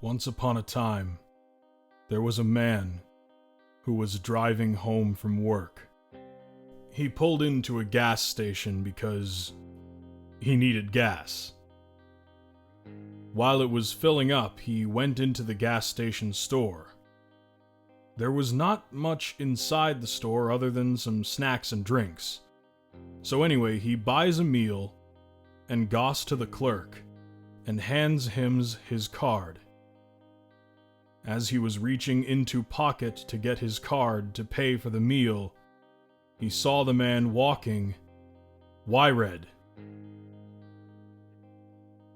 Once upon a time, there was a man who was driving home from work. He pulled into a gas station because he needed gas. While it was filling up, he went into the gas station store. There was not much inside the store other than some snacks and drinks. So anyway, he buys a meal and goes to the clerk and hands him his card. As he was reaching into pocket to get his card to pay for the meal, he saw the man walking. Why red?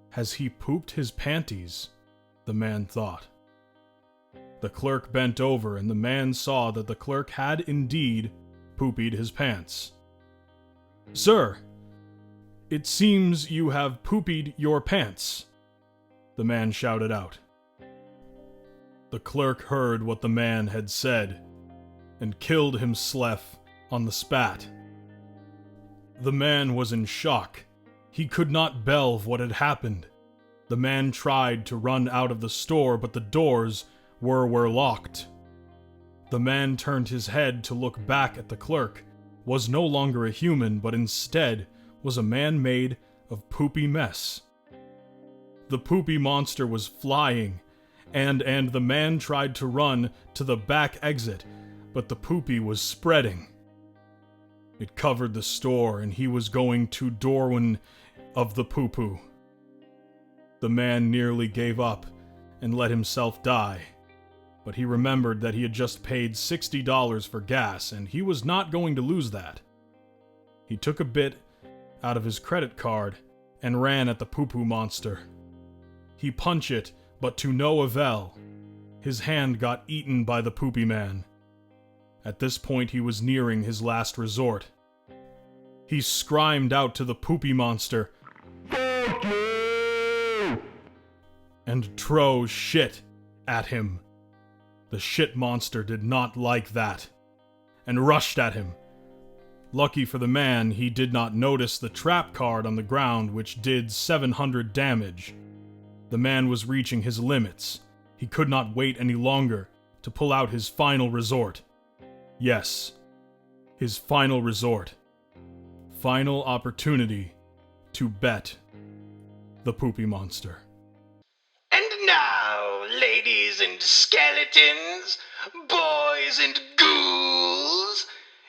Has he pooped his panties? The man thought. The clerk bent over, and the man saw that the clerk had indeed poopied his pants. "Sir, it seems you have poopied your pants," the man shouted out. The clerk heard what the man had said, and killed himself on the spot. The man was in shock. He could not belve what had happened. The man tried to run out of the store, but the doors were locked. The man turned his head to look back at the clerk, was no longer a human, but instead was a man made of poopy mess. The poopy monster was flying, and the man tried to run to the back exit, but the poopy was spreading. It covered the store, and he was going to door one of the poo-poo. The man nearly gave up and let himself die, but he remembered that he had just paid $60 for gas, and he was not going to lose that. He took a bit out of his credit card and ran at the poo-poo monster. He punched it, but to no avail. His hand got eaten by the poopy man. At this point, he was nearing his last resort. He screamed out to the poopy monster, "Fuck you!" and threw shit at him. The shit monster did not like that, and rushed at him. Lucky for the man, he did not notice the trap card on the ground, which did 700 damage. The man was reaching his limits. He could not wait any longer to pull out his final resort. Yes, his final resort. Final opportunity to bet the poopy monster. And now, ladies and skeletons, boys and ghouls,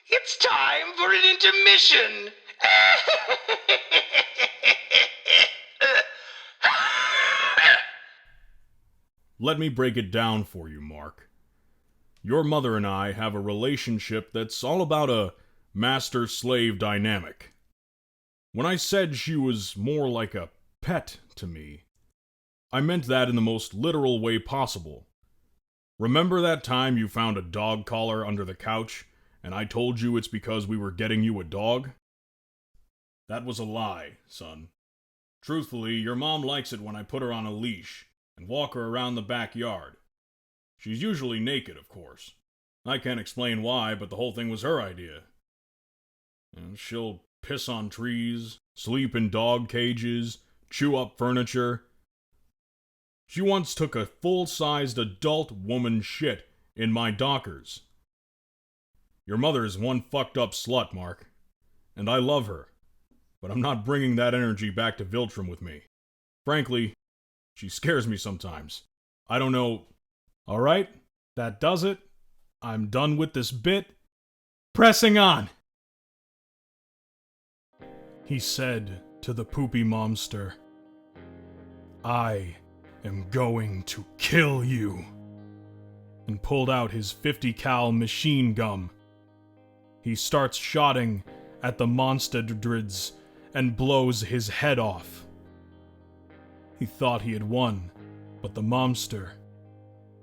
it's time for an intermission. Let me break it down for you, Mark. Your mother and I have a relationship that's all about a master-slave dynamic. When I said she was more like a pet to me, I meant that in the most literal way possible. Remember that time you found a dog collar under the couch, and I told you it's because we were getting you a dog? That was a lie, son. Truthfully, your mom likes it when I put her on a leash and walk her around the backyard. She's usually naked, of course. I can't explain why, but the whole thing was her idea. And she'll piss on trees, sleep in dog cages, chew up furniture. She once took a full-sized adult woman shit in my Dockers. Your mother's one fucked up slut, Mark. And I love her. But I'm not bringing that energy back to Viltrum with me. Frankly, she scares me sometimes. I don't know. Alright, that does it. I'm done with this bit. Pressing on! He said to the poopy monster, "I am going to kill you," and pulled out his 50 cal machine gun. He starts shotting at the monsterdrids and blows his head off. He thought he had won, but the monster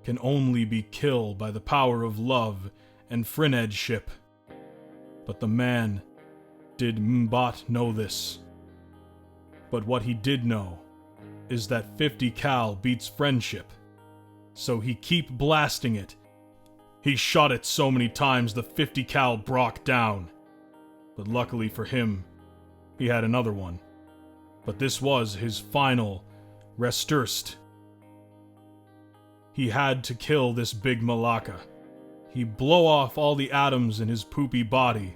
can only be killed by the power of love and friendship. But the man did not know this. But what he did know is that 50 cal beats friendship. So he keep blasting it. He shot it so many times the 50 cal broke down. But luckily for him, he had another one. But this was his final resturst. He had to kill this big malaka. He blow off all the atoms in his poopy body,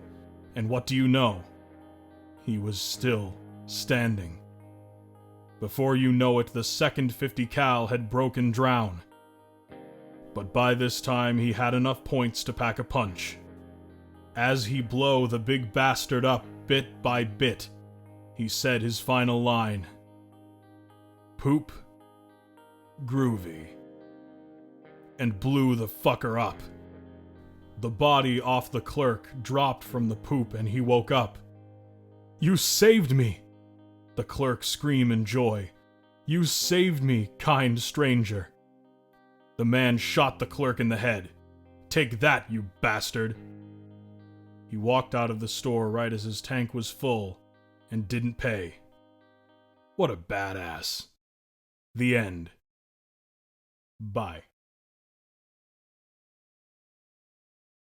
and what do you know? He was still standing. Before you know it, the second 50 cal had broken down. But by this time, he had enough points to pack a punch. As he blow the big bastard up bit by bit, he said his final line. Poop. Groovy. And blew the fucker up. The body off the clerk dropped from the poop and he woke up. You saved me! The clerk screamed in joy. You saved me, kind stranger. The man shot the clerk in the head. Take that, you bastard! He walked out of the store right as his tank was full and didn't pay. What a badass. The end. Bye.